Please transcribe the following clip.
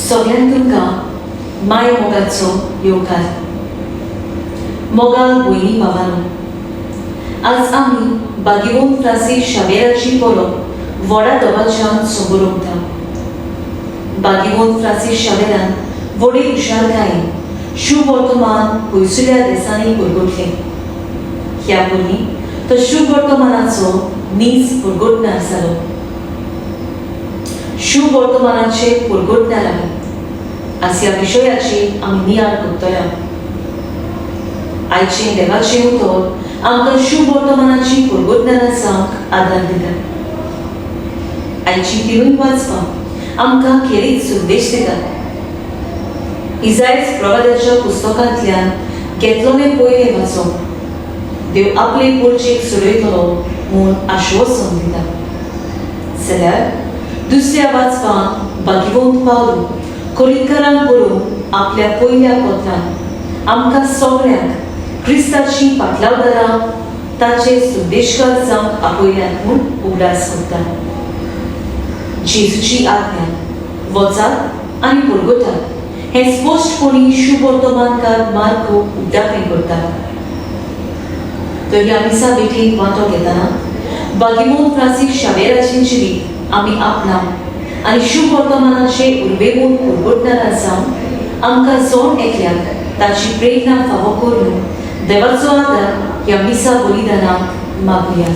सगळ्यांक तुमकां माय मोगाचो येवकार. मोगाल भयणी भावांनो, आज आमी बागीवोन फ्रांसीस शावेराची परब व्हडा दबाज्यान समोर उरता. बागीवोन फ्रांसीस शावेरान व्हडी हुशारकायेन शुभ वर्तमान पयसुल्या देशांनी परगटलें. ह्या पयलीं तो शुभ वर्तमानाचो नीज परगटणार जालो. शुभ वर्तमानाचे परगटण्या लागीं आज ह्या विशयाचेर आमी नियाळ करतले. आयचे देवाचे उतर आमकां शुभ वर्तमानाची परगटण्या जावंक आदार दिता. आयची तिनूय वाचपां आमकां खेरीत संदेश दितात. इसायास प्रवाद्याच्या पुस्तकांतल्यान घेतलोलें पयलें वाचप देव आपले पोरचेक सोडयतलो म्हूण आश्वासन दिता. जाल्यार दुसऱ्या वाचपांत बागीवोन पावलो कोरिंथकारांक बरोवन आपल्या पयल्या पत्रांत आमकां सगळ्यांक क्रिस्ताची पाटलावदारां ताचे संदेशकार जावंक आपयल्यात म्हूण उगडास करता. जेजूची आज्ञा वचात आनी परगटात हें स्पश्टपणी शुभ वर्तमानकार मार्ग उड्डापें करता. तर ह्या मिसा बेठेक वांटो घेतना बागीवोन फ्रांसीस शावेराचें जिवीत आमी आपणाव आनी शुभ वर्तमानाचे उर्बेवून परगटणारा जावन आमकां जोड एकल्याक ताची प्रेरणा फावो करून देवाचो आदार ह्या मिसा बलिदानाक मागुया.